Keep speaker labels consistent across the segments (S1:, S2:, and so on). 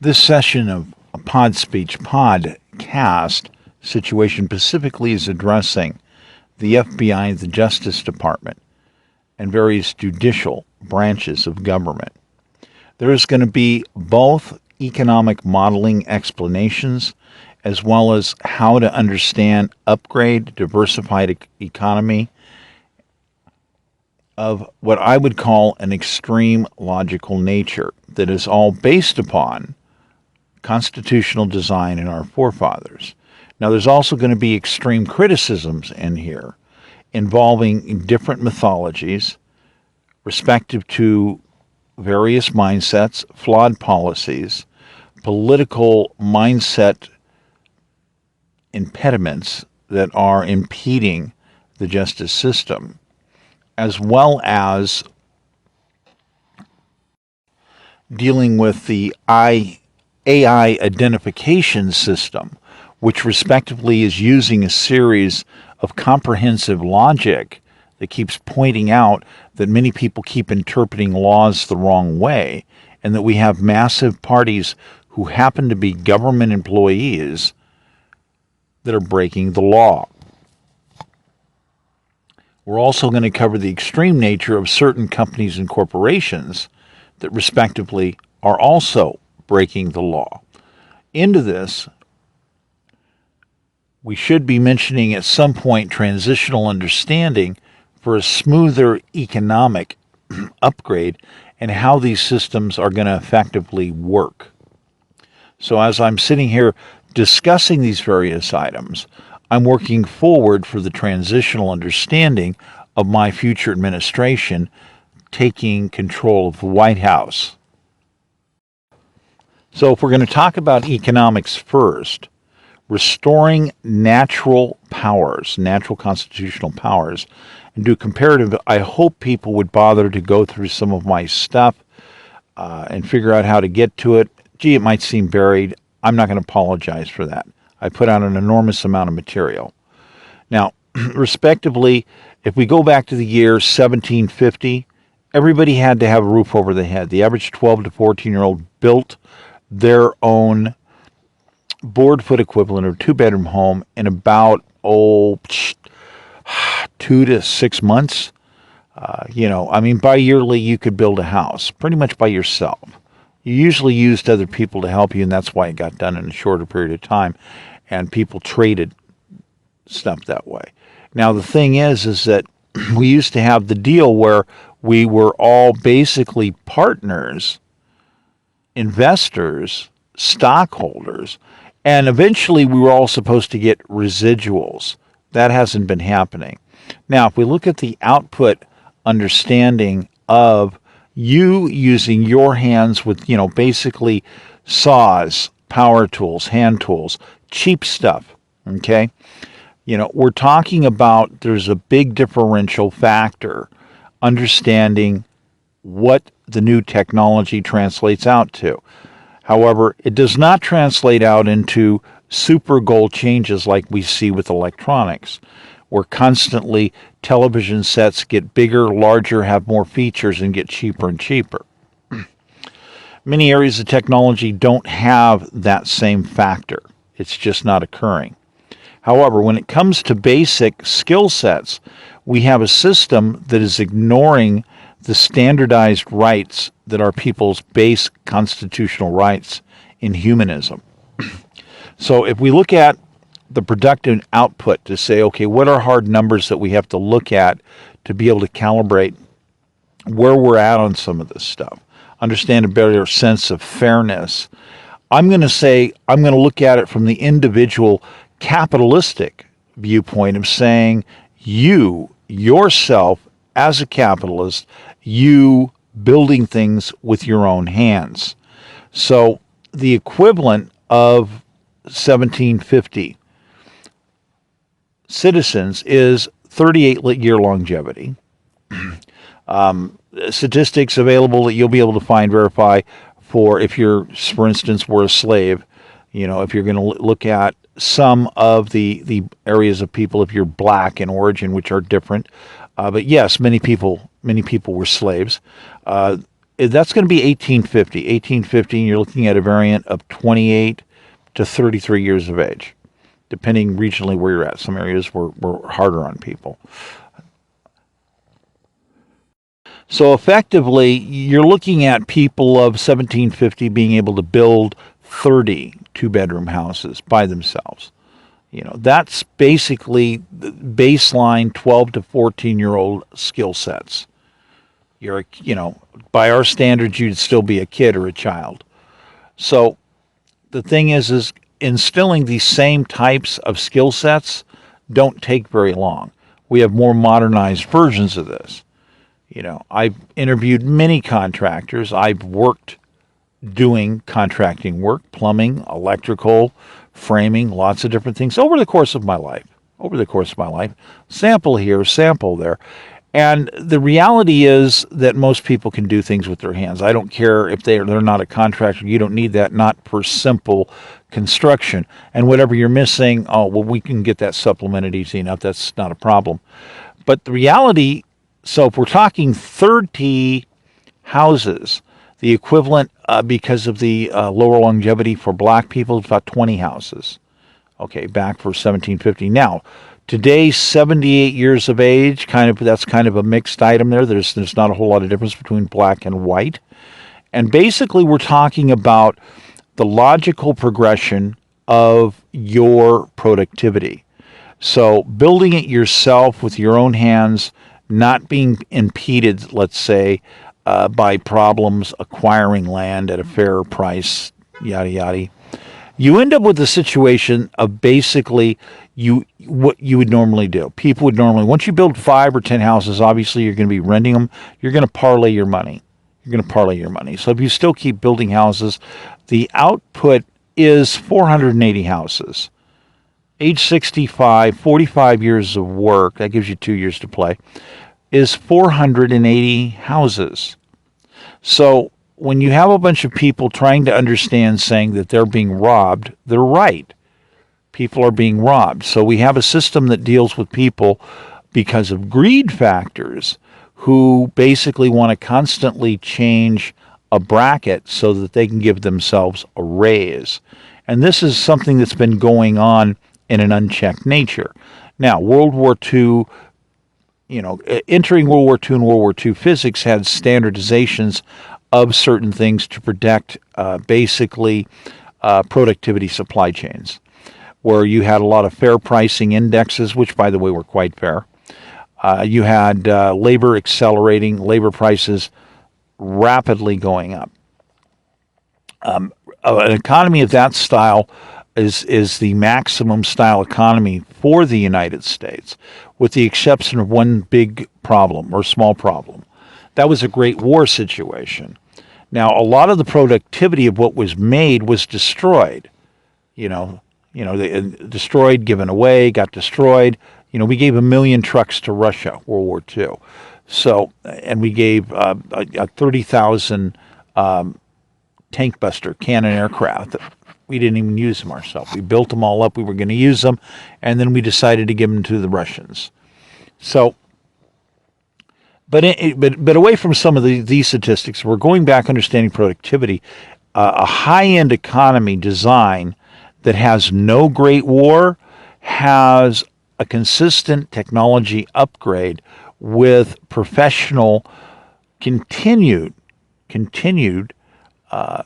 S1: This session of a Podspeech podcast situation specifically is addressing the FBI and the Justice Department and various judicial branches of government. There is going to be both economic modeling explanations as well as how to understand upgrade, diversified economy of what I would call an extreme logical nature that is all based upon constitutional design in our forefathers. Now, there's also going to be extreme criticisms in here involving different mythologies, respective to various mindsets, flawed policies, political mindset impediments that are impeding the justice system, as well as dealing with the AI identification system, which respectively is using a series of comprehensive logic that keeps pointing out that many people keep interpreting laws the wrong way, and that we have massive parties who happen to be government employees that are breaking the law. We're also going to cover the extreme nature of certain companies and corporations that respectively are also breaking the law. Into this, we should be mentioning at some point transitional understanding for a smoother economic upgrade and how these systems are going to effectively work. So as I'm sitting here discussing these various items, I'm working forward for the transitional understanding of my future administration taking control of the White House. So if we're going to talk about economics first, restoring natural powers, natural constitutional powers, and do comparative, I hope people would bother to go through some of my stuff and figure out how to get to it. Gee, it might seem buried. I'm not going to apologize for that. I put out an enormous amount of material. Now, respectively, if we go back to the year 1750, everybody had to have a roof over their head. The average 12 to 14-year-old built their own board-foot equivalent of a two-bedroom home in about 2 to 6 months. By yearly, you could build a house pretty much by yourself. You usually used other people to help you, and that's why it got done in a shorter period of time, and people traded stuff that way. Now, the thing is that we used to have the deal where we were all basically partners, investors, stockholders, and eventually we were all supposed to get residuals. That hasn't been happening. Now, if we look at the output understanding of you using your hands with, basically saws, power tools, hand tools, cheap stuff, okay? We're talking about there's a big differential factor understanding what the new technology translates out to. However, it does not translate out into super goal changes like we see with electronics, where constantly television sets get bigger, larger, have more features, and get cheaper and cheaper. Many areas of technology don't have that same factor. It's just not occurring. However, when it comes to basic skill sets, we have a system that is ignoring the standardized rights that are people's base constitutional rights in humanism. So if we look at the productive output to say, okay, what are hard numbers that we have to look at to be able to calibrate where we're at on some of this stuff, understand a better sense of fairness, I'm going to look at it from the individual capitalistic viewpoint of saying you, yourself, as a capitalist, you building things with your own hands. So the equivalent of 1750 citizens is 38-year longevity. Statistics available that you'll be able to verify for if you're, for instance, were a slave. If you're going to look at some of the areas of people, if you're black in origin, which are different. But yes, many people were slaves. that's going to be 1850. 1850, you're looking at a variant of 28 to 33 years of age, depending regionally where you're at. Some areas were harder on people. So effectively, you're looking at people of 1750 being able to build 30 two-bedroom houses by themselves. That's basically the baseline 12 to 14-year-old skill sets. By our standards, you'd still be a kid or a child. So the thing is instilling these same types of skill sets don't take very long. We have more modernized versions of this. I've interviewed many contractors. I've worked doing contracting work, plumbing, electrical, framing, lots of different things over the course of my life. Sample here, sample there. And the reality is that most people can do things with their hands. I don't care if they're not a contractor. You don't need that, not for simple construction. And whatever you're missing, we can get that supplemented easy enough. That's not a problem. But the reality, so if we're talking 30 houses, the equivalent, because of the lower longevity for black people, is about 20 houses. Okay, back for 1750. Now, today, 78 years of age, that's kind of a mixed item there. There's not a whole lot of difference between black and white. And basically, we're talking about the logical progression of your productivity. So building it yourself with your own hands, not being impeded, let's say, by problems acquiring land at a fair price, yada, yada. You end up with a situation of basically what you would normally do. People would normally, once you build 5 or 10 houses, obviously you're going to be renting them. You're going to parlay your money. So if you still keep building houses, the output is 480 houses. Age 65, 45 years of work, that gives you 2 years to play, is 480 houses. So when you have a bunch of people trying to understand, saying that they're being robbed, they're right. People are being robbed. So we have a system that deals with people because of greed factors who basically want to constantly change a bracket so that they can give themselves a raise. And this is something that's been going on in an unchecked nature. Now, World War II, entering World War II and World War II physics had standardizations of certain things to protect productivity supply chains, where you had a lot of fair pricing indexes, which, by the way, were quite fair. You had labor accelerating, labor prices rapidly going up. An economy of that style is the maximum style economy for the United States, with the exception of one big problem or small problem. That was a Great War situation. Now, a lot of the productivity of what was made was destroyed. They destroyed, given away, got destroyed. We gave 1 million trucks to Russia, World War II. So, and we gave a 30,000 tank buster cannon aircraft. We didn't even use them ourselves. We built them all up. We were going to use them, and then we decided to give them to the Russians. So, but away from some of these statistics, we're going back understanding productivity. A high-end economy design that has no Great War has a consistent technology upgrade with professional continued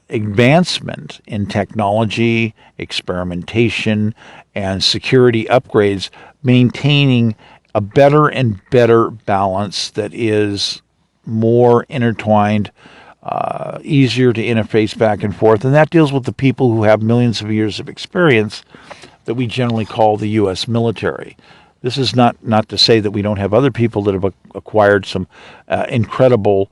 S1: advancement in technology, experimentation, and security upgrades, maintaining a better and better balance that is more intertwined, easier to interface back and forth. And that deals with the people who have millions of years of experience that we generally call the U.S. military. This is not to say that we don't have other people that have acquired some incredible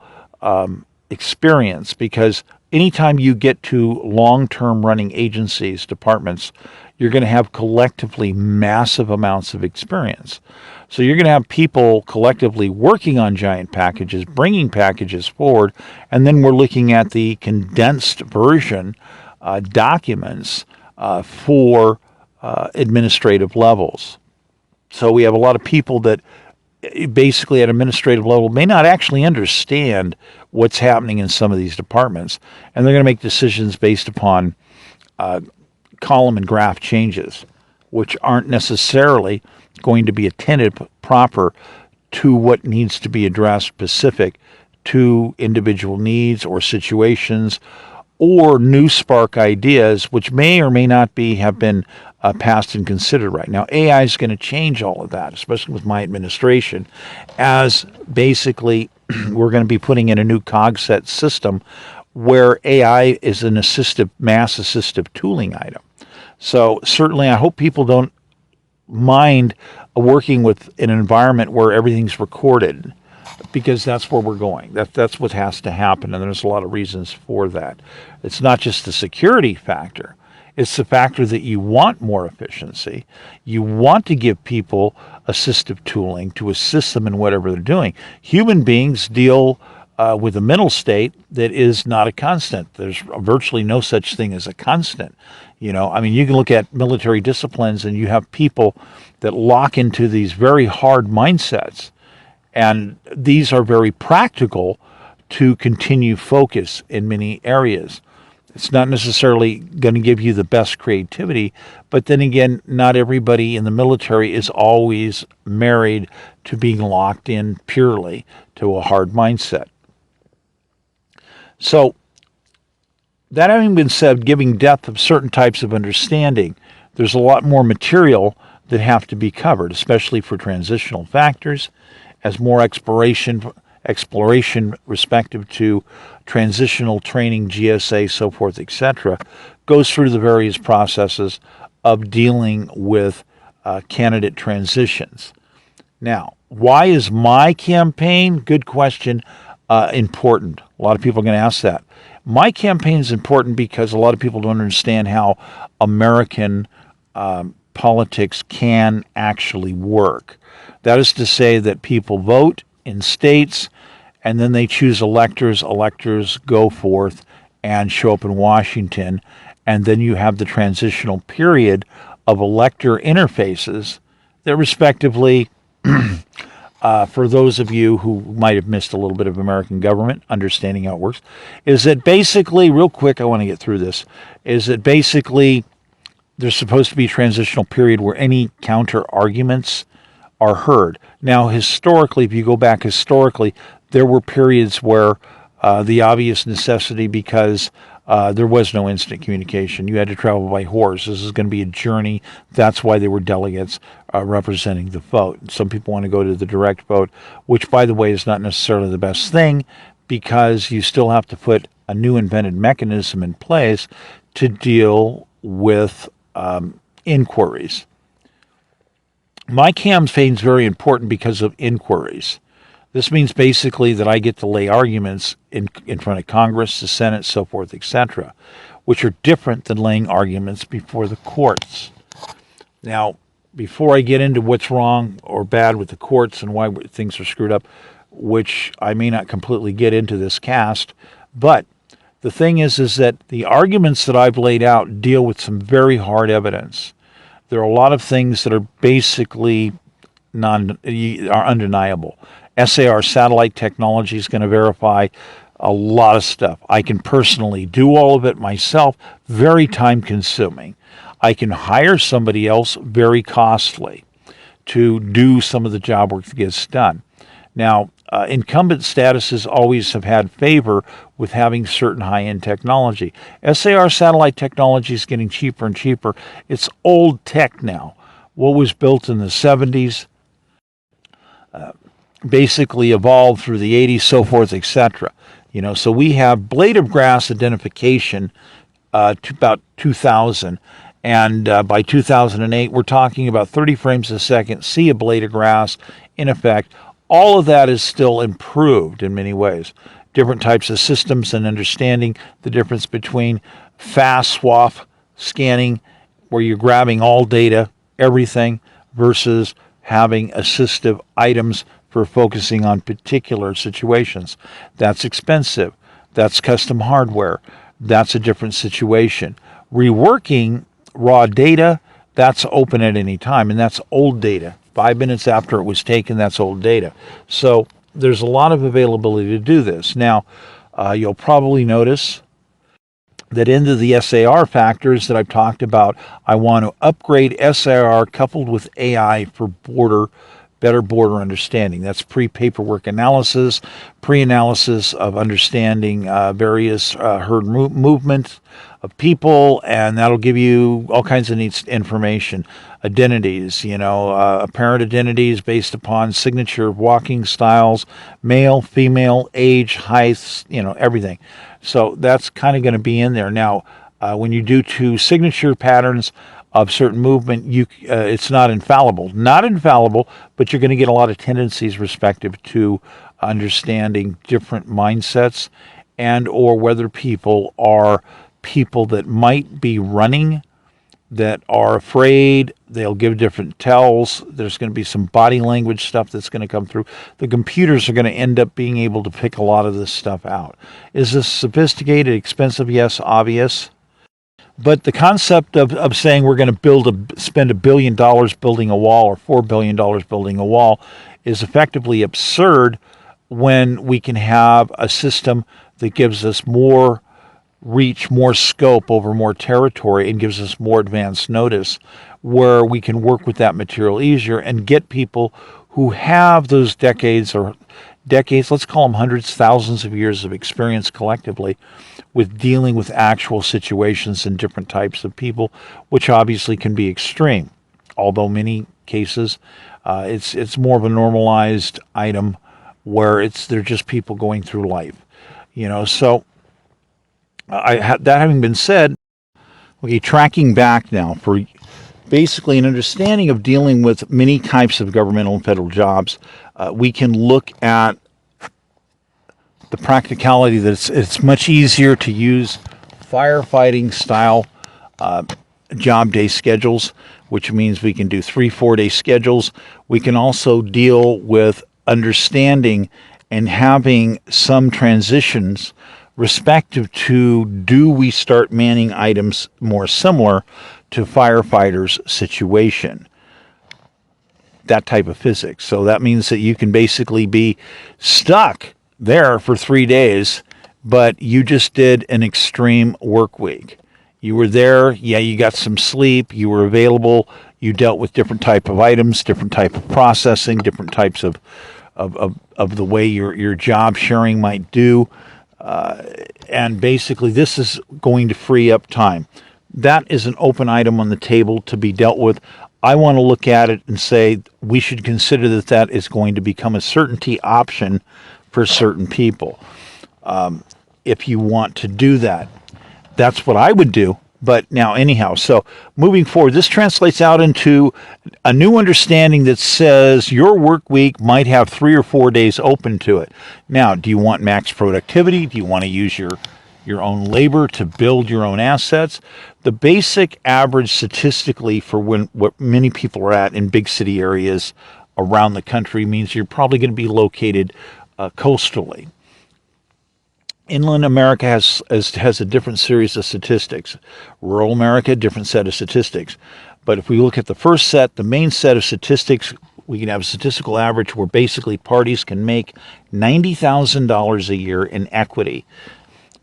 S1: experience, because anytime you get to long-term running agencies, departments, you're going to have collectively massive amounts of experience. So you're going to have people collectively working on giant packages, bringing packages forward, and then we're looking at the condensed version documents for administrative levels. So we have a lot of people that basically at administrative level may not actually understand what's happening in some of these departments, and they're going to make decisions based upon column and graph changes, which aren't necessarily going to be attended proper to what needs to be addressed specific to individual needs or situations or new spark ideas, which may or may not have been passed and considered right now. AI is going to change all of that, especially with my administration, as basically we're going to be putting in a new cogs set system where AI is an mass assistive tooling item. So certainly I hope people don't mind working with an environment where everything's recorded, because that's where we're going. That's what has to happen, and there's a lot of reasons for that. It's not just the security factor. It's the factor that you want more efficiency. You want to give people assistive tooling to assist them in whatever they're doing. Human beings deal with a mental state that is not a constant. There's virtually no such thing as a constant. You can look at military disciplines and you have people that lock into these very hard mindsets. And these are very practical to continue focus in many areas. It's not necessarily going to give you the best creativity, but then again, not everybody in the military is always married to being locked in purely to a hard mindset. So, that having been said, giving depth of certain types of understanding, there's a lot more material that have to be covered, especially for transitional factors, as more exploration respective to transitional training, GSA, so forth, etc., goes through the various processes of dealing with candidate transitions. Now, why is my campaign, good question, important? A lot of people are going to ask that. My campaign is important because a lot of people don't understand how American politics can actually work. That is to say that people vote in states, and then they choose electors. Electors go forth and show up in Washington, and then you have the transitional period of elector interfaces that respectively, for those of you who might have missed a little bit of American government, understanding how it works, is that basically, real quick, I want to get through this, is that basically there's supposed to be a transitional period where any counter arguments are heard. Now, historically, if you go back historically, there were periods where the obvious necessity, because there was no instant communication. You had to travel by horse. This is going to be a journey. That's why there were delegates representing the vote. Some people want to go to the direct vote, which, by the way, is not necessarily the best thing, because you still have to put a new invented mechanism in place to deal with inquiries. My campaign is very important because of inquiries. This means basically that I get to lay arguments in front of Congress, the Senate, so forth, etc., which are different than laying arguments before the courts. Now, before I get into what's wrong or bad with the courts and why things are screwed up, which I may not completely get into this cast, but the thing is that the arguments that I've laid out deal with some very hard evidence. There are a lot of things that are basically are undeniable. SAR satellite technology is going to verify a lot of stuff. I can personally do all of it myself, very time consuming. I can hire somebody else, very costly, to do some of the job work that gets done. Now, incumbent statuses always have had favor with having certain high-end technology. SAR satellite technology is getting cheaper and cheaper. It's old tech now. What was built in the 70s basically evolved through the 80s, so forth, etc. So we have blade of grass identification to about 2000, and by 2008, we're talking about 30 frames a second, see a blade of grass in effect. All of that is still improved in many ways. Different types of systems and understanding the difference between fast swath scanning, where you're grabbing all data, everything, versus having assistive items for focusing on particular situations. That's expensive. That's custom hardware. That's a different situation. Reworking raw data, that's open at any time, and that's old data. 5 minutes after it was taken, that's old data. So there's a lot of availability to do this. Now, you'll probably notice that into the SAR factors that I've talked about, I want to upgrade SAR coupled with AI for better border understanding. That's pre-paperwork analysis, pre-analysis of understanding various herd movement of people, and that'll give you all kinds of neat information. Identities, apparent identities based upon signature walking styles, male, female, age, height, everything. So that's kind of going to be in there. Now, when you do two signature patterns of certain movement, it's not infallible. Not infallible, but you're going to get a lot of tendencies respective to understanding different mindsets and or whether people are people that might be running, that are afraid. They'll give different tells. There's going to be some body language stuff that's going to come through. The computers are going to end up being able to pick a lot of this stuff out. Is this sophisticated, expensive? Yes, obvious. But the concept of saying we're going to spend $1 billion building a wall or $4 billion building a wall is effectively absurd when we can have a system that gives us more reach, more scope over more territory, and gives us more advance notice, where we can work with that material easier and get people who have those decades, let's call them hundreds, thousands of years of experience collectively with dealing with actual situations and different types of people, which obviously can be extreme. Although many cases, it's more of a normalized item where they're just people going through life, So that having been said, okay, tracking back now for basically an understanding of dealing with many types of governmental and federal jobs, we can look at the practicality that it's much easier to use firefighting style job day schedules, which means we can do 3-4 day schedules. We can also deal with understanding and having some transitions respective to, do we start manning items more similar to firefighters' situation? That type of physics. So that means that you can basically be stuck there for 3 days, but you just did an extreme work week. You were there, you got some sleep, you were available, you dealt with different type of items, different type of processing, different types of the way your job sharing might do. And basically this is going to free up time. That is an open item on the table to be dealt with. I want to look at it and say we should consider that is going to become a certainty option for certain people. If you want to do that, that's what I would do. But now, anyhow, so moving forward, this translates out into a new understanding that says your work week might have 3 or 4 days open to it. Now, do you want max productivity? Do you want to use your own labor to build your own assets? The basic average statistically for what many people are at in big city areas around the country means you're probably going to be located coastally. Inland America has a different series of statistics. Rural America, different set of statistics. But if we look at the first set, the main set of statistics, we can have a statistical average where basically parties can make $90,000 a year in equity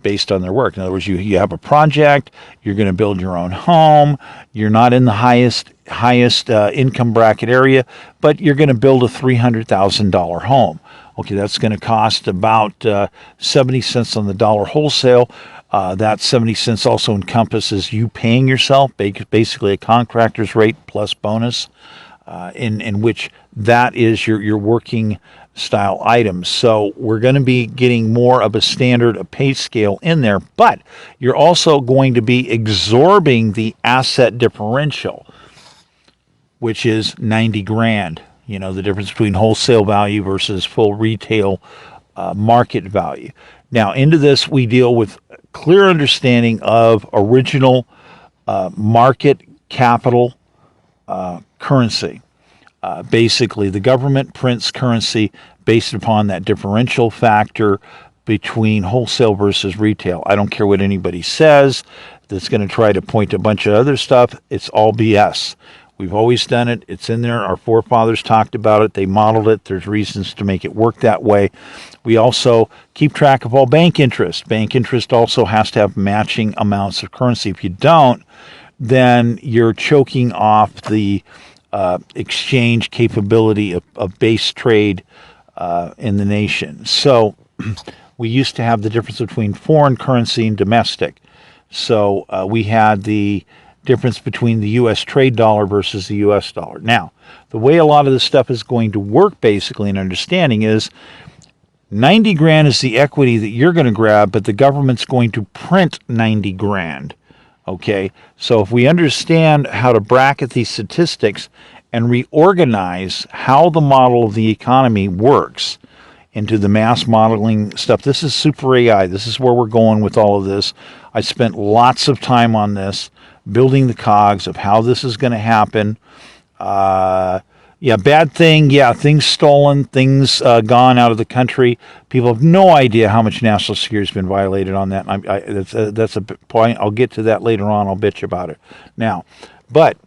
S1: based on their work. In other words, you have a project, you're going to build your own home, you're not in the highest income bracket area, but you're going to build a $300,000 home. Okay, that's going to cost about 70 cents on the dollar wholesale. That 70 cents also encompasses you paying yourself, basically a contractor's rate plus bonus, in which that is your working style items. So we're going to be getting more of a standard pay scale in there, but you're also going to be absorbing the asset differential, which is 90 grand. The difference between wholesale value versus full retail market value. Now, into this, we deal with clear understanding of original market capital currency. Basically, the government prints currency based upon that differential factor between wholesale versus retail. I don't care what anybody says that's going to try to point to a bunch of other stuff. It's all BS. We've always done it. It's in there. Our forefathers talked about it. They modeled it. There's reasons to make it work that way. We also keep track of all bank interest. Bank interest also has to have matching amounts of currency. If you don't, then you're choking off the exchange capability of base trade in the nation. So we used to have the difference between foreign currency and domestic. So we had the difference between the U.S. trade dollar versus the U.S. dollar. Now, the way a lot of this stuff is going to work, basically, in understanding is 90 grand is the equity that you're going to grab, but the government's going to print 90 grand. Okay, so if we understand how to bracket these statistics and reorganize how the model of the economy works into the mass modeling stuff, this is super AI. This is where we're going with all of this. I spent lots of time on this, building the cogs of how this is going to happen. Bad thing. Yeah, things stolen, things gone out of the country. People have no idea how much national security has been violated on that. That's a point. I'll get to that later on. I'll bitch about it now. But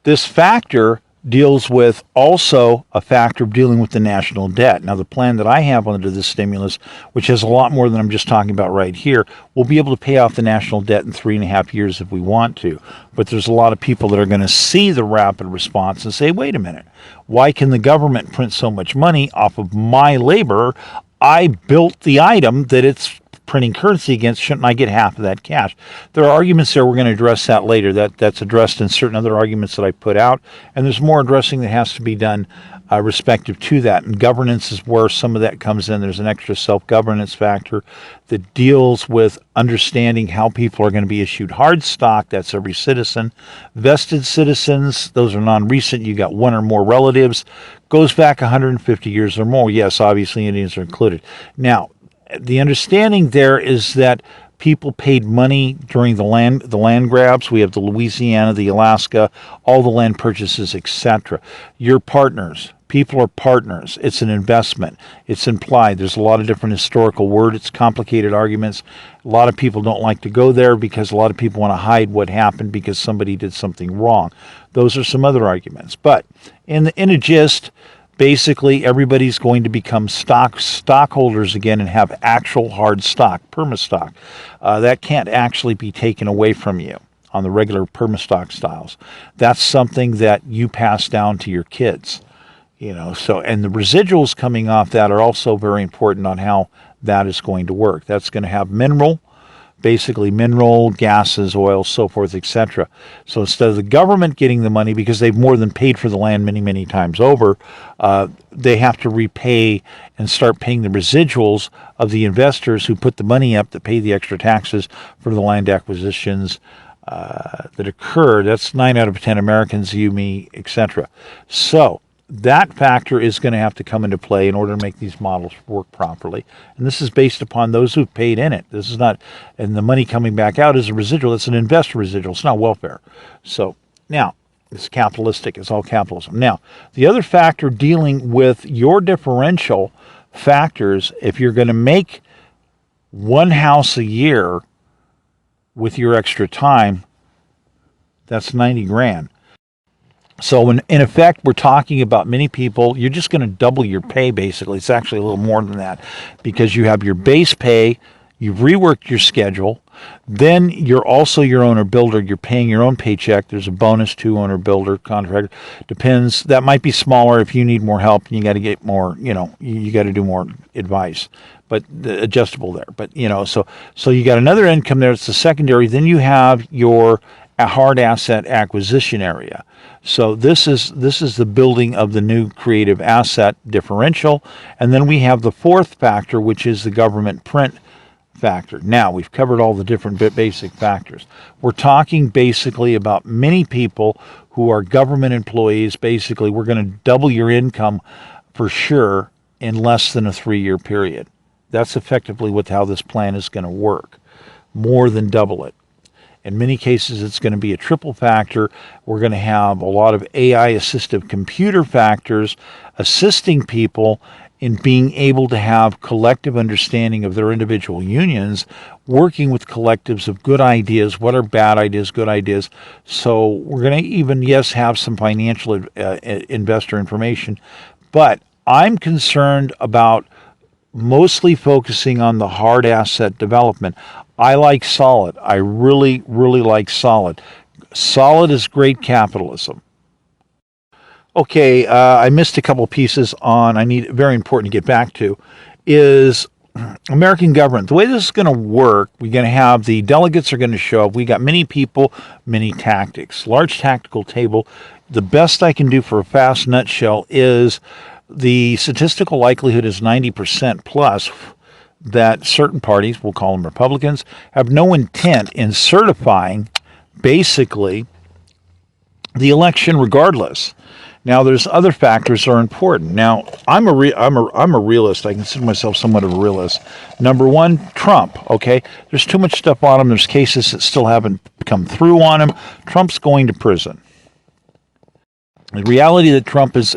S1: this factor deals with also a factor of dealing with the national debt. Now, the plan that I have under this stimulus, which has a lot more than I'm just talking about right here, we'll be able to pay off the national debt in 3.5 years if we want to. But there's a lot of people that are going to see the rapid response and say, wait a minute, why can the government print so much money off of my labor? I built the item that it's printing currency against. Shouldn't I get half of that cash? There are arguments there. We're going to address that later. That's addressed in certain other arguments that I put out, and there's more addressing that has to be done respective to that. And governance is where some of that comes in. There's an extra self-governance factor that deals with understanding how people are going to be issued hard stock. That's every citizen. Vested citizens, those are non-recent. You got one or more relatives. Goes back 150 years or more. Yes, obviously Indians are included. Now, the understanding there is that people paid money during the land grabs. We have the Louisiana, the Alaska, all the land purchases, etc. You're partners. People are partners. It's an investment. It's implied. There's a lot of different historical words. It's complicated arguments. A lot of people don't like to go there because a lot of people want to hide what happened because somebody did something wrong. Those are some other arguments. But in a gist, basically, everybody's going to become stockholders again and have actual hard stock, perma-stock. That can't actually be taken away from you on the regular perma-stock styles. That's something that you pass down to your kids. So, and the residuals coming off that are also very important on how that is going to work. That's going to have basically mineral, gases, oil, so forth, etc. So instead of the government getting the money because they've more than paid for the land many, many times over, they have to repay and start paying the residuals of the investors who put the money up to pay the extra taxes for the land acquisitions that occur. That's 9 out of 10 Americans, you, me, etc. So that factor is going to have to come into play in order to make these models work properly. And this is based upon those who've paid in it. This is not, and the money coming back out is a residual. It's an investor residual. It's not welfare. So now, it's capitalistic. It's all capitalism. Now, the other factor dealing with your differential factors, if you're going to make one house a year with your extra time, that's 90 grand. So in effect, we're talking about many people, you're just going to double your pay, basically. It's actually a little more than that because you have your base pay, you've reworked your schedule, then you're also your owner-builder. You're paying your own paycheck. There's a bonus to owner-builder, contractor. Depends. That might be smaller if you need more help and you got to get more, you got to do more advice. But adjustable there. But, so you got another income there. It's the secondary. Then you have your hard asset acquisition area. So this is the building of the new creative asset differential. And then we have the fourth factor, which is the government print factor. Now, we've covered all the different basic factors. We're talking basically about many people who are government employees. Basically, we're going to double your income for sure in less than a 3-year period. That's effectively how this plan is going to work. More than double it. In many cases, it's going to be a triple factor. We're going to have a lot of AI assistive computer factors assisting people in being able to have collective understanding of their individual unions, working with collectives of good ideas, what are bad ideas, good ideas. So we're going to even, yes, have some financial investor information, but I'm concerned about mostly focusing on the hard asset development. I like solid. I really, really like solid. Solid is great capitalism. Okay, I missed a couple pieces on, I need, very important to get back to, is American government. The way this is going to work, we're going to have the delegates are going to show up. We got many people, many tactics. Large tactical table. The best I can do for a fast nutshell is the statistical likelihood is 90% plus that certain parties, we'll call them Republicans, have no intent in certifying basically the election regardless. Now, there's other factors that are important. Now, I'm a realist. I consider myself somewhat of a realist. Number one, Trump. Okay, there's too much stuff on him. There's cases that still haven't come through on him. Trump's going to prison. The reality that Trump is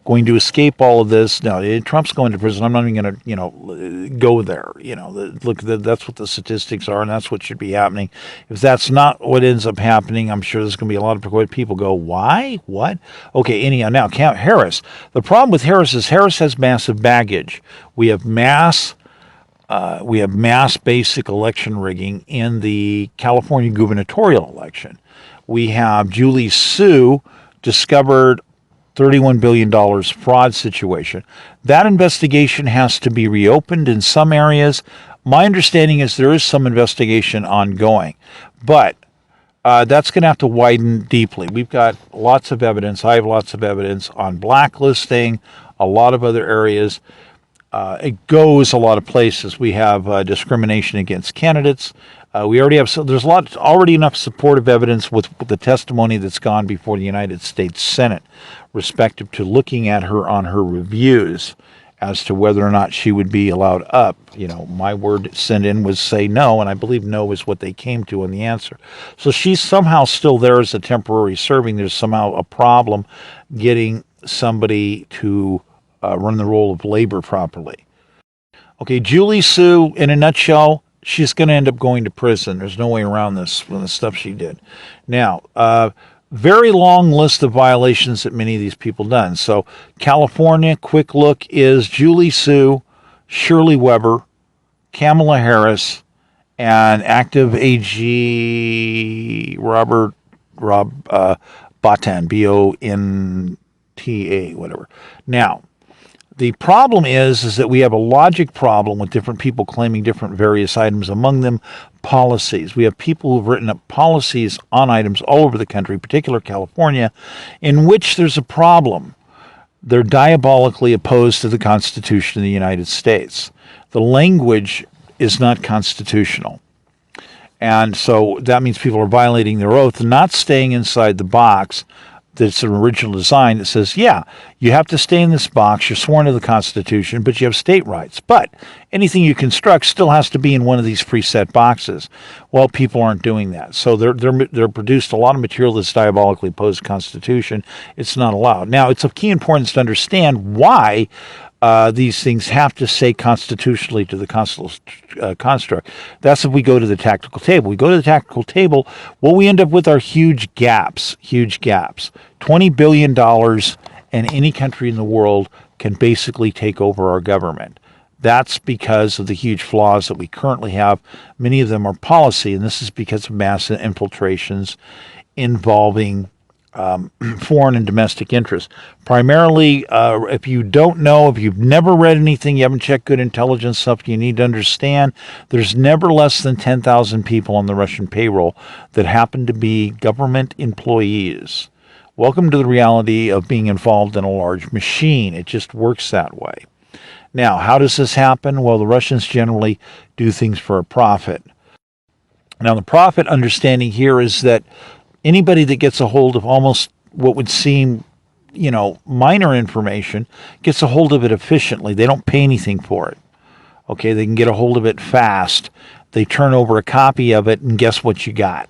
S1: going to escape all of this. No, Trump's going to prison. I'm not even going to go there. Look, that's what the statistics are, and that's what should be happening. If that's not what ends up happening, I'm sure there's going to be a lot of people go, why? What? Okay, anyhow, now count Harris. The problem with Harris is Harris has massive baggage. We have mass basic election rigging in the California gubernatorial election. We have Julie Sue discovered $31 billion fraud situation. That investigation has to be reopened in some areas. My understanding is there is some investigation ongoing, but that's going to have to widen deeply. We've got lots of evidence. I have lots of evidence on blacklisting, a lot of other areas. It goes a lot of places. We have discrimination against candidates. We already have, so there's already enough supportive evidence with the testimony that's gone before the United States Senate, respective to looking at her on her reviews as to whether or not she would be allowed up. My word sent in was say no, and I believe no is what they came to in the answer. So she's somehow still there as a temporary serving. There's somehow a problem getting somebody to run the role of labor properly. Okay, Julie Sue, in a nutshell, she's going to end up going to prison. There's no way around this with the stuff she did. Now, very long list of violations that many of these people done. So California, quick look, is Julie Sue, Shirley Weber, Kamala Harris, and active AG Rob Bonta, Bonta, whatever. Now, the problem is that we have a logic problem with different people claiming different various items, among them policies. We have people who've written up policies on items all over the country, particularly California, in which there's a problem. They're diabolically opposed to the Constitution of the United States. The language is not constitutional. And so that means people are violating their oath and not staying inside the box that's an original design that says, yeah, you have to stay in this box, you're sworn to the Constitution, but you have state rights. But anything you construct still has to be in one of these preset boxes. Well, people aren't doing that. So they're produced a lot of material that's diabolically opposed to the Constitution. It's not allowed. Now, it's of key importance to understand why these things have to say constitutionally to the construct. That's if we go to the tactical table. We go to the tactical table, what we end up with are huge gaps. $20 billion, and any country in the world can basically take over our government. That's because of the huge flaws that we currently have. Many of them are policy, and this is because of massive infiltrations involving foreign and domestic interests. Primarily, if you don't know, if you've never read anything, you haven't checked good intelligence stuff, you need to understand there's never less than 10,000 people on the Russian payroll that happen to be government employees. Welcome to the reality of being involved in a large machine. It just works that way. Now, how does this happen? Well, the Russians generally do things for a profit. Now, the profit understanding here is that anybody that gets a hold of almost what would seem, minor information gets a hold of it efficiently. They don't pay anything for it. Okay, they can get a hold of it fast. They turn over a copy of it, and guess what you got?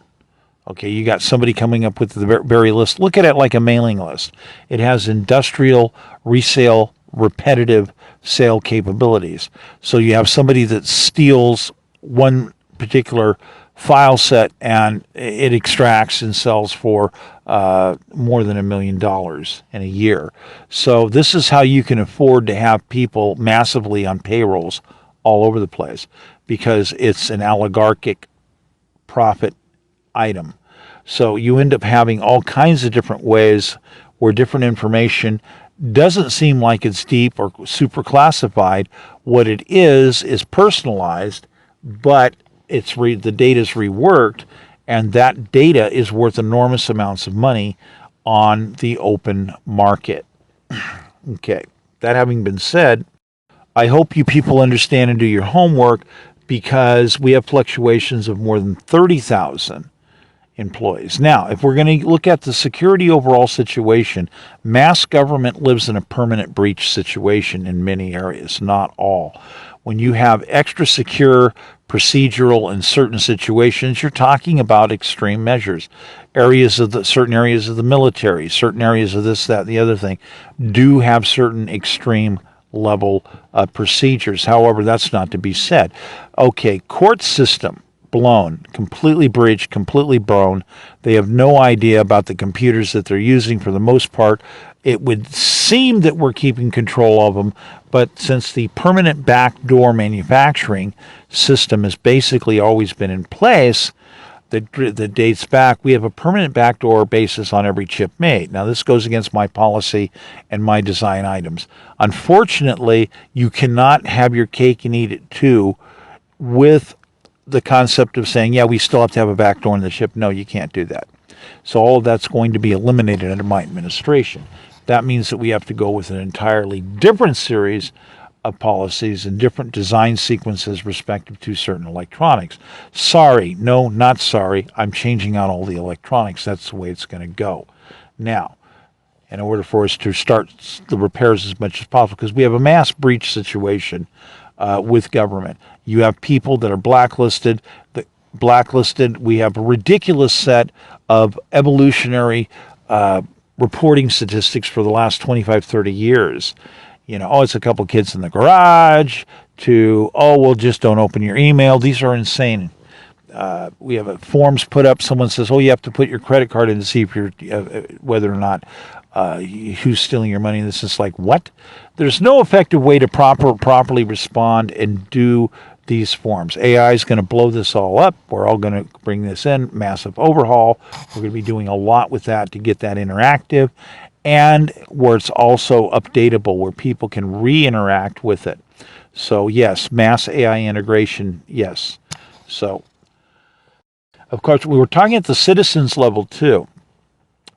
S1: Okay, you got somebody coming up with the very list. Look at it like a mailing list. It has industrial resale repetitive sale capabilities. So you have somebody that steals one particular file set and it extracts and sells for more than $1 million in a year. So this is how you can afford to have people massively on payrolls all over the place, because it's an oligarchic profit item. So you end up having all kinds of different ways where different information doesn't seem like it's deep or super classified. What it is personalized, but the data is reworked, and that data is worth enormous amounts of money on the open market. Okay, that having been said, I hope you people understand and do your homework, because we have fluctuations of more than 30,000 employees. Now, if we're going to look at the security overall situation, mass government lives in a permanent breach situation in many areas, not all. When you have extra secure procedural in certain situations, you're talking about extreme measures. Certain areas of the military, certain areas of this, that, and the other thing do have certain extreme level procedures. However, that's not to be said. Okay, court system blown, completely breached, completely blown. They have no idea about the computers that they're using for the most part. It would seem that we're keeping control of them, but since the permanent backdoor manufacturing system has basically always been in place, that dates back, we have a permanent backdoor basis on every chip made. Now, this goes against my policy and my design items. Unfortunately, you cannot have your cake and eat it too with the concept of saying, yeah, we still have to have a backdoor in the chip. No, you can't do that. So all of that's going to be eliminated under my administration. That means that we have to go with an entirely different series of policies and different design sequences respective to certain electronics. Sorry, no, not sorry. I'm changing out all the electronics. That's the way it's going to go. Now, in order for us to start the repairs as much as possible, because we have a mass breach situation with government. You have people that are blacklisted. We have a ridiculous set of evolutionary reporting statistics for the last 25, 30 years. It's a couple kids in the garage, to, well, just don't open your email. These are insane. We have forms put up. Someone says, you have to put your credit card in to see if you're whether or not who's stealing your money. And this is like, what? There's no effective way to properly respond and do these forms. AI is going to blow this all up. We're all going to bring this in, massive overhaul. We're going to be doing a lot with that to get that interactive, and where it's also updatable, where people can re-interact with it. So yes, mass AI integration, yes. So, of course, we were talking at the citizens level too.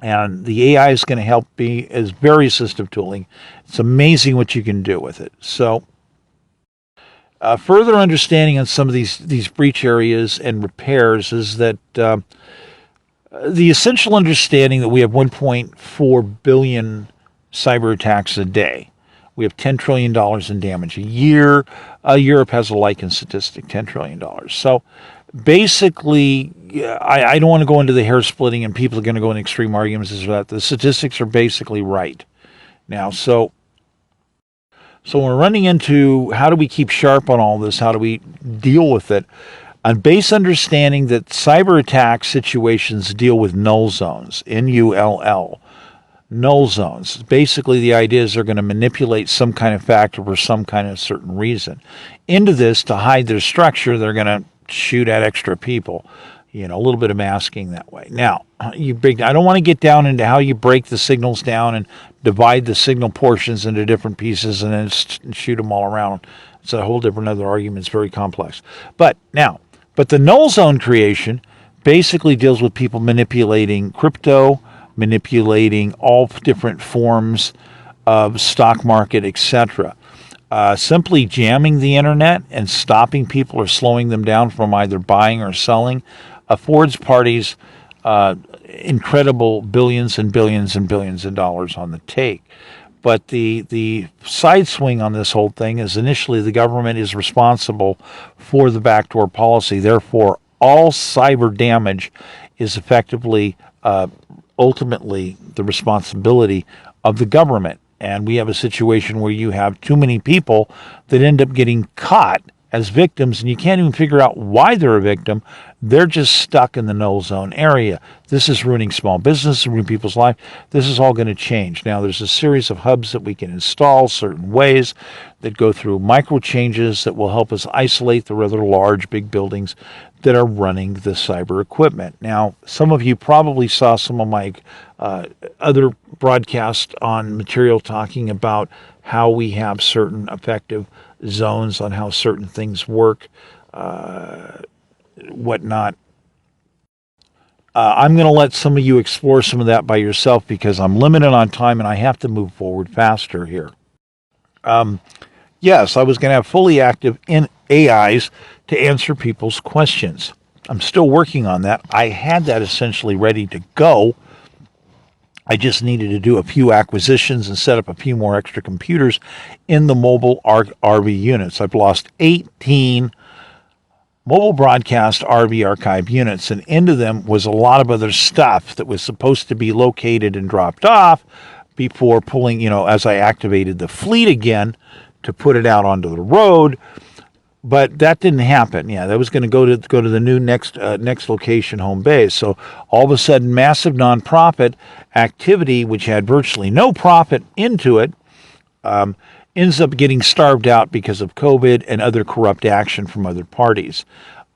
S1: And the AI is going to help as very assistive tooling. It's amazing what you can do with it. So, further understanding on some of these breach areas and repairs is that the essential understanding that we have 1.4 billion cyber attacks a day. We have $10 trillion in damage a year. Europe has a like statistic, $10 trillion. So basically, I don't want to go into the hair splitting and people are going to go in extreme arguments as that. The statistics are basically right. Now, so we're running into how do we keep sharp on all this? How do we deal with it? On base understanding that cyber attack situations deal with null zones, N-U-L-L, null zones. Basically, the idea is they're going to manipulate some kind of factor for some kind of certain reason. Into this, to hide their structure, they're going to shoot at extra people. A little bit of masking that way. Now, I don't want to get down into how you break the signals down and divide the signal portions into different pieces and then shoot them all around. It's a whole different other argument. It's very complex. But the null zone creation basically deals with people manipulating crypto, manipulating all different forms of stock market, etc. Simply jamming the internet and stopping people or slowing them down from either buying or selling affords parties incredible billions and billions and billions of dollars on the take. But the side swing on this whole thing is initially the government is responsible for the backdoor policy. Therefore, all cyber damage is effectively, ultimately, the responsibility of the government. And we have a situation where you have too many people that end up getting caught as victims, and you can't even figure out why they're a victim. They're just stuck in the no zone area. This is ruining small business, ruining people's life. This is all going to change. Now, there's a series of hubs that we can install certain ways that go through micro changes that will help us isolate the rather large, big buildings that are running the cyber equipment. Now, some of you probably saw some of my other broadcasts on material talking about how we have certain effective zones on how certain things work, whatnot. I'm going to let some of you explore some of that by yourself because I'm limited on time and I have to move forward faster here. Yes, I was going to have fully active in AIs to answer people's questions. I'm still working on that. I had that essentially ready to go. I just needed to do a few acquisitions and set up a few more extra computers in the mobile RV units. I've lost 18 mobile broadcast RV archive units, and into them was a lot of other stuff that was supposed to be located and dropped off before pulling, as I activated the fleet again to put it out onto the road. But that didn't happen. Yeah, that was going to go to the new next location home base. So all of a sudden, massive nonprofit activity, which had virtually no profit into it, ends up getting starved out because of COVID and other corrupt action from other parties.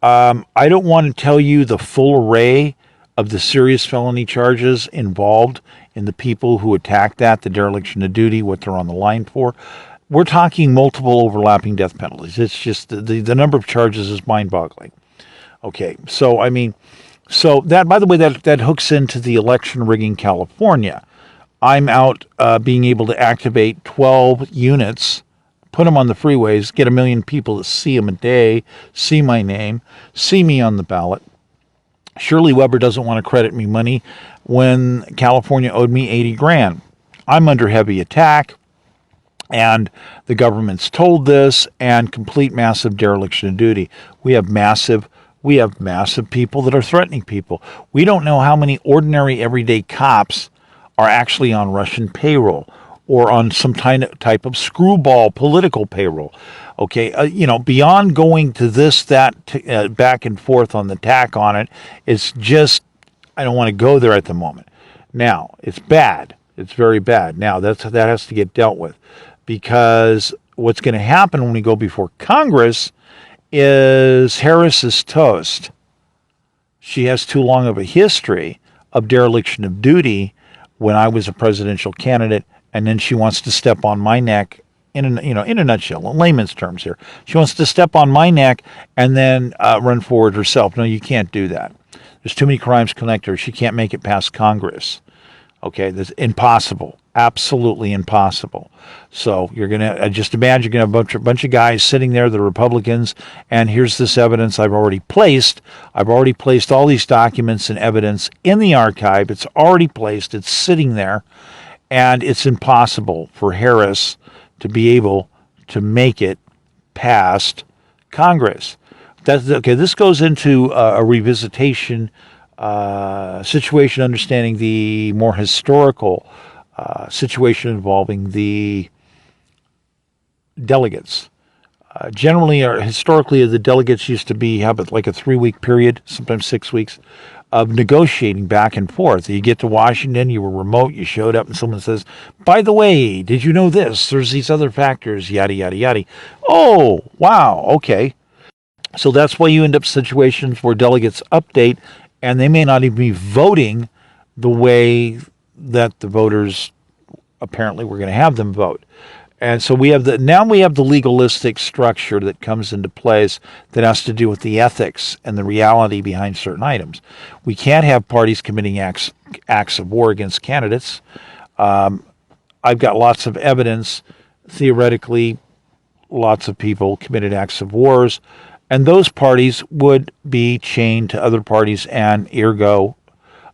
S1: I don't want to tell you the full array of the serious felony charges involved in the people who attacked that, the dereliction of duty, what they're on the line for. We're talking multiple overlapping death penalties. It's just the number of charges is mind-boggling. Okay, so that, by the way, that hooks into the election rigging California. I'm out being able to activate 12 units, put them on the freeways, get 1 million people to see them a day, see my name, see me on the ballot. Shirley Weber doesn't want to credit me money when California owed me 80 grand. I'm under heavy attack. And the government's told this, and complete massive dereliction of duty. We have massive people that are threatening people. We don't know how many ordinary everyday cops are actually on Russian payroll or on some type of screwball political payroll. Okay, beyond going to this, that, back and forth on the tack on it, it's just, I don't want to go there at the moment. Now, it's bad. It's very bad. Now, that has to get dealt with. Because what's going to happen when we go before Congress is Harris is toast. She has too long of a history of dereliction of duty when I was a presidential candidate, and then she wants to step on my neck in a nutshell, in layman's terms here. She wants to step on my neck and then run forward herself. No, you can't do that. There's too many crimes connected her. She can't make it past Congress. Okay, that's impossible. Absolutely impossible. So you're going to just imagine you're going to have a bunch of guys sitting there, the Republicans, and here's this evidence I've already placed. I've already placed all these documents and evidence in the archive. It's already placed. It's sitting there, and it's impossible for Harris to be able to make it past Congress. This goes into a revisitation situation, understanding the more historical situation involving the delegates. Historically, the delegates used to have like a 3-week period, sometimes 6 weeks, of negotiating back and forth. You get to Washington, you were remote, you showed up, and someone says, by the way, did you know this? There's these other factors, yada, yada, yada. Oh, wow, okay. So that's why you end up in situations where delegates update, and they may not even be voting the way that the voters apparently were going to have them vote. And so we have the legalistic structure that comes into place that has to do with the ethics and the reality behind certain items. We can't have parties committing acts of war against candidates. I've got lots of evidence. Theoretically, lots of people committed acts of wars, and those parties would be chained to other parties, and ergo,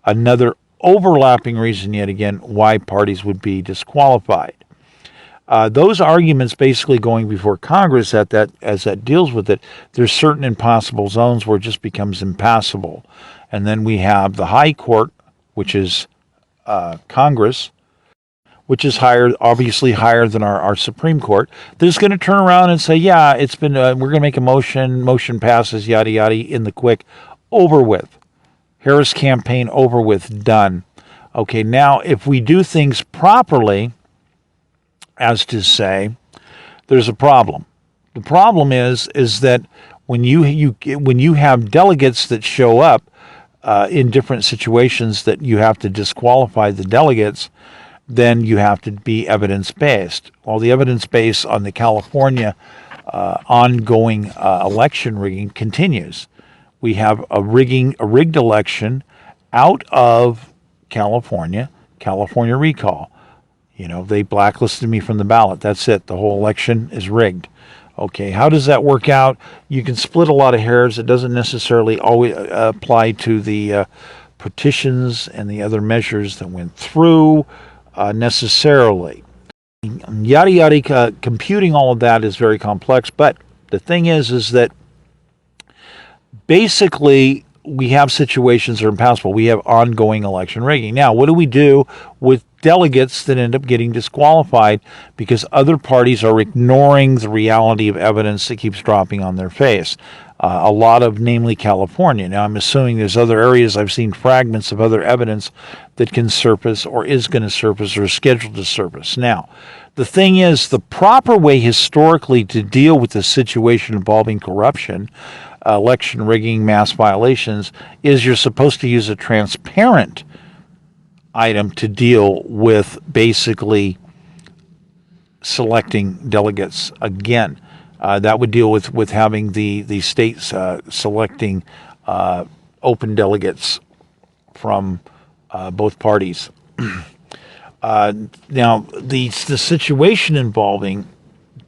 S1: another overlapping reason yet again why parties would be disqualified. Those arguments basically going before Congress as that deals with it, there's certain impossible zones where it just becomes impassable. And then we have the High Court, which is Congress, which is higher, obviously higher than our Supreme Court, that's going to turn around and say, yeah, it's been, we're going to make a motion passes, yada, yada, in the quick, over with. Harris campaign over with, done. Okay, now if we do things properly, as to say, there's a problem. The problem is that when you have delegates that show up in different situations that you have to disqualify the delegates, then you have to be evidence-based. Well, the evidence base on the California ongoing election rigging continues. We have a rigged election out of California recall. You know, they blacklisted me from the ballot. That's it. The whole election is rigged. Okay, how does that work out? You can split a lot of hairs. It doesn't necessarily always apply to the petitions and the other measures that went through necessarily. Yada yada, computing all of that is very complex. But the thing is that basically we have situations that are impossible. We have ongoing election rigging. Now, what do we do with delegates that end up getting disqualified because other parties are ignoring the reality of evidence that keeps dropping on their face? A lot of, namely California. Now, I'm assuming there's other areas. I've seen fragments of other evidence that can surface or is going to surface or is scheduled to surface. Now, the thing is, the proper way historically to deal with the situation involving corruption, election rigging, mass violations, is you're supposed to use a transparent item to deal with basically selecting delegates again. That would deal with having the states selecting open delegates from both parties. Now, the situation involving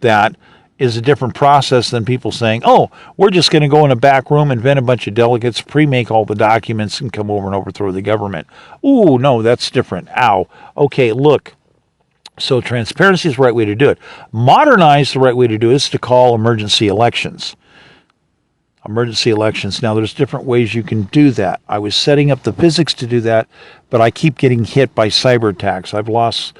S1: that is a different process than people saying, oh, we're just going to go in a back room, invent a bunch of delegates, pre-make all the documents, and come over and overthrow the government. Ooh, no, that's different. Ow. Okay, look. So transparency is the right way to do it. Modernize, the right way to do it is to call emergency elections. Emergency elections. Now, there's different ways you can do that. I was setting up the physics to do that, but I keep getting hit by cyber attacks. I've lost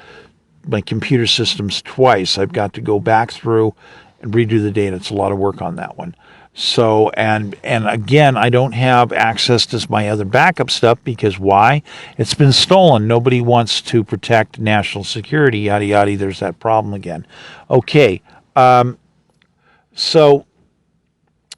S1: my computer systems twice. I've got to go back through and redo the data. It's a lot of work on that one. So, and again, I don't have access to my other backup stuff because why? It's been stolen. Nobody wants to protect national security, yada, yada. There's that problem again. Okay. So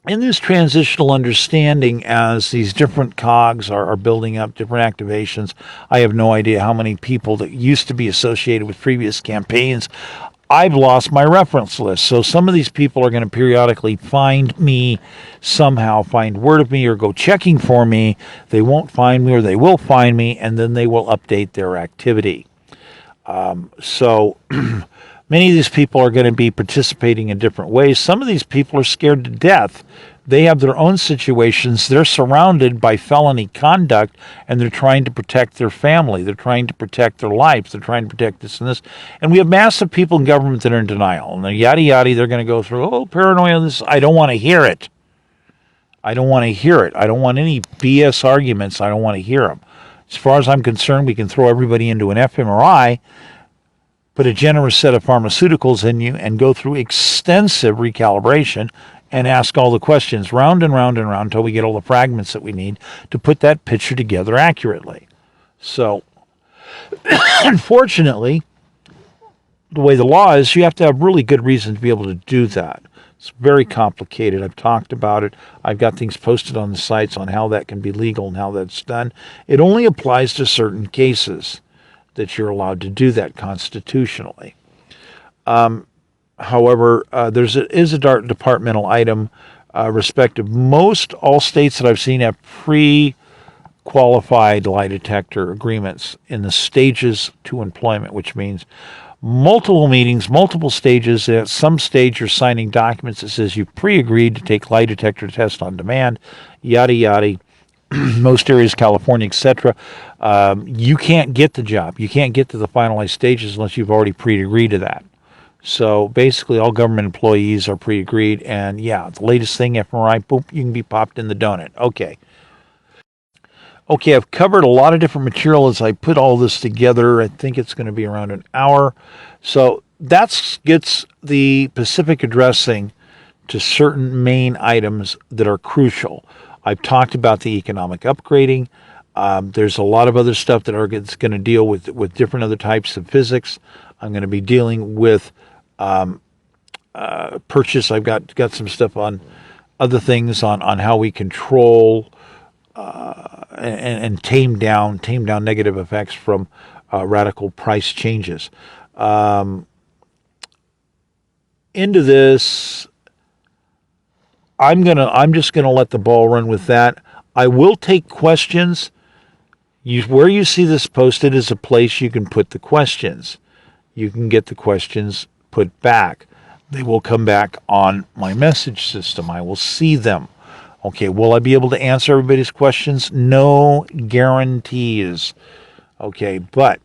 S1: in this transitional understanding, as these different cogs are building up, different activations, I have no idea how many people that used to be associated with previous campaigns. I've lost my reference list. So some of these people are going to periodically find me somehow, find word of me, or go checking for me. They won't find me, or they will find me, and then they will update their activity. So many of these people are going to be participating in different ways. Some of these people are scared to death. They have their own situations. They're surrounded by felony conduct, and they're trying to protect their family. They're trying to protect their lives. They're trying to protect this and this. And we have massive people in government that are in denial. And they're yada yada. They're going to go through, oh, paranoia, this. I don't want to hear it. I don't want to hear it. I don't want any BS arguments. I don't want to hear them. As far as I'm concerned, we can throw everybody into an fMRI, put a generous set of pharmaceuticals in you, and go through extensive recalibration and ask all the questions round and round and round until we get all the fragments that we need to put that picture together accurately. So, unfortunately, the way the law is, you have to have really good reason to be able to do that. It's very complicated. I've talked about it. I've got things posted on the sites on how that can be legal and how that's done. It only applies to certain cases that you're allowed to do that constitutionally. However, there is a departmental item respective. All states that I've seen have pre-qualified lie detector agreements in the stages to employment, which means multiple meetings, multiple stages. At some stage, you're signing documents that says you've pre-agreed to take lie detector test on demand, yada, yada. Most areas, California, etc., you can't get the job. You can't get to the finalized stages unless you've already pre-agreed to that. So basically, all government employees are pre-agreed, and yeah, the latest thing, fMRI, boom, you can be popped in the donut. Okay. Okay, I've covered a lot of different material as I put all this together. I think it's going to be around an hour. So that gets the Pacific addressing to certain main items that are crucial. I've talked about the economic upgrading. There's a lot of other stuff that it's going to deal with different other types of physics. I'm going to be dealing with purchase. I've got some stuff on other things on how we control and tame down negative effects from radical price changes. Into this, I'm just gonna let the ball run with that. I will take questions. Where you see this posted is a place you can put the questions. You can get the questions put back. They will come back on my message system. I will see them. Okay, will I be able to answer everybody's questions? No guarantees. Okay, but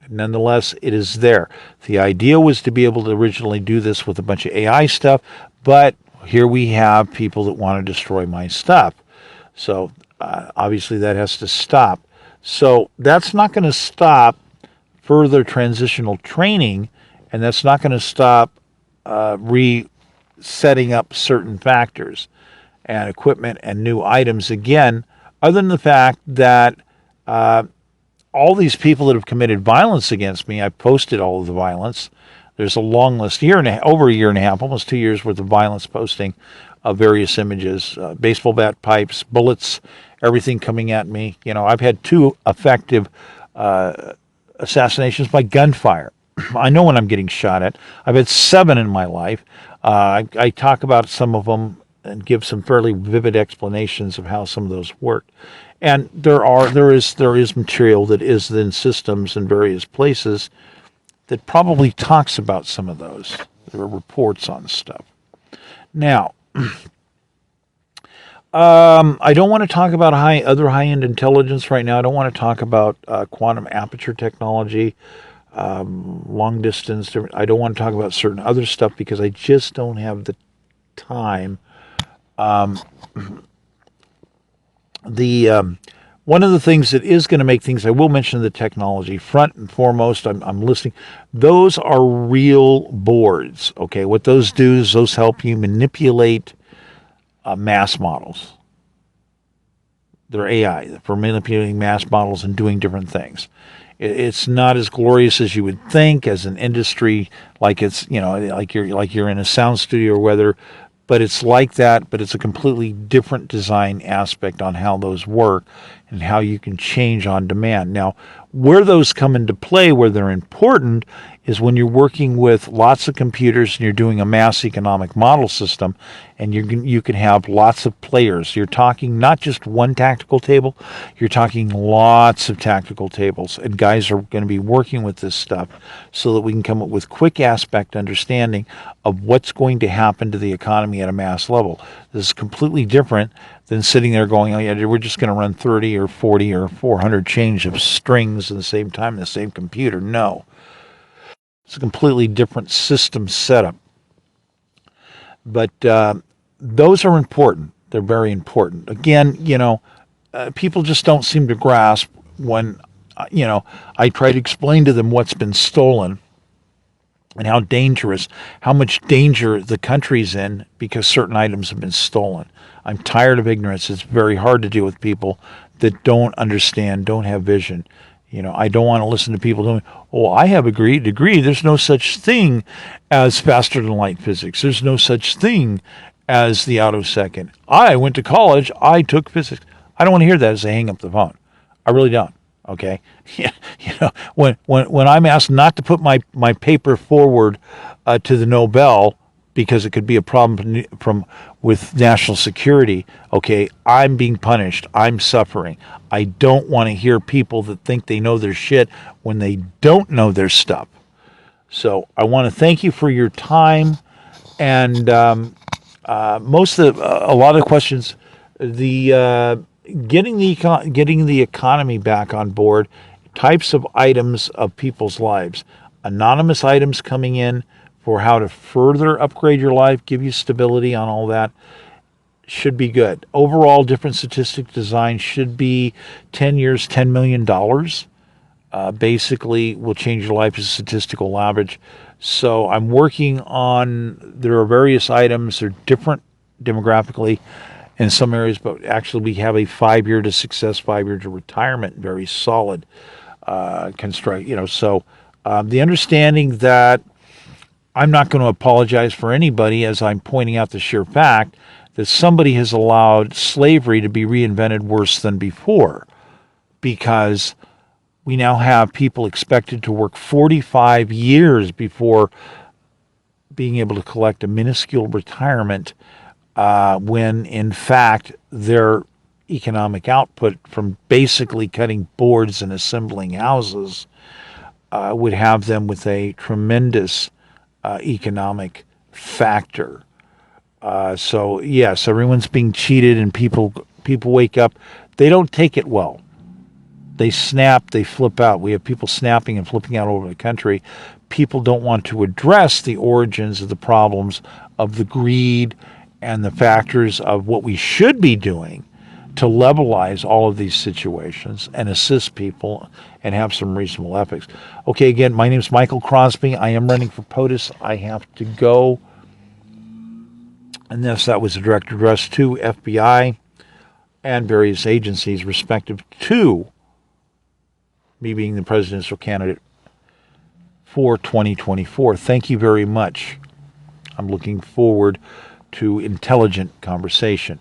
S1: nonetheless, it is there. The idea was to be able to originally do this with a bunch of AI stuff, but here we have people that want to destroy my stuff. So obviously that has to stop. So that's not going to stop further transitional training, and that's not going to stop resetting up certain factors and equipment and new items again, other than the fact that all these people that have committed violence against me, I've posted all of the violence. There's a long list, over a year and a half, almost 2 years worth of violence posting of various images, baseball bat pipes, bullets, everything coming at me. I've had 2 effective assassinations by gunfire. I know when I'm getting shot at. I've had 7 in my life. I talk about some of them and give some fairly vivid explanations of how some of those work. And there is material that is in systems in various places that probably talks about some of those. There are reports on stuff. Now, I don't want to talk about other high-end intelligence right now. I don't want to talk about quantum aperture technology, long distance. I don't want to talk about certain other stuff because I just don't have the time. One of the things that is going to make things, I will mention the technology. Front and foremost, I'm listening. Those are real boards. Okay, what those do is those help you manipulate mass models. They're AI for manipulating mass models and doing different things. It's not as glorious as you would think as an industry, like it's like you're in a sound studio or whether. But it's like that, but it's a completely different design aspect on how those work and how you can change on demand. Now, where those come into play, where they're important, is when you're working with lots of computers and you're doing a mass economic model system, and you can have lots of players. You're talking not just one tactical table, you're talking lots of tactical tables, and guys are going to be working with this stuff so that we can come up with quick aspect understanding of what's going to happen to the economy at a mass level. This is completely different than sitting there going, oh yeah, we're just going to run 30 or 40 or 400 change of strings at the same time in the same computer. No. It's a completely different system setup. But those are important. They're very important. Again, people just don't seem to grasp when, I try to explain to them what's been stolen and how dangerous, how much danger the country's in because certain items have been stolen. I'm tired of ignorance. It's very hard to deal with people that don't understand, don't have vision. I don't want to listen to people doing, I have a degree. There's no such thing as faster than light physics. There's no such thing as the attosecond. I went to college. I took physics. I don't want to hear that as I hang up the phone. I really don't. Okay. Yeah. When I'm asked not to put my paper forward to the Nobel because it could be a problem with national security, okay, I'm being punished. I'm suffering. I don't want to hear people that think they know their shit when they don't know their stuff. So I want to thank you for your time. And a lot of questions, getting the economy back on board, types of items of people's lives, anonymous items coming in for how to further upgrade your life, give you stability on all that. should be good. Overall, different statistic design should be 10 years, $10 million. Basically, will change your life as a statistical average. So I'm working on, there are various items, they're different demographically in some areas, but actually we have a 5-year to success, 5-year to retirement, very solid construct. So the understanding that I'm not going to apologize for anybody as I'm pointing out the sheer fact that somebody has allowed slavery to be reinvented worse than before, because we now have people expected to work 45 years before being able to collect a minuscule retirement, when in fact their economic output from basically cutting boards and assembling houses would have them with a tremendous economic factor. So yes, everyone's being cheated, and people wake up. They don't take it well. They snap, they flip out. We have people snapping and flipping out over the country. People don't want to address the origins of the problems of the greed and the factors of what we should be doing to levelize all of these situations and assist people and have some reasonable ethics. Okay, again, my name is Michael Crosby. I am running for POTUS. I have to go. And that was a direct address to FBI and various agencies respective to me being the presidential candidate for 2024. Thank you very much. I'm looking forward to intelligent conversation.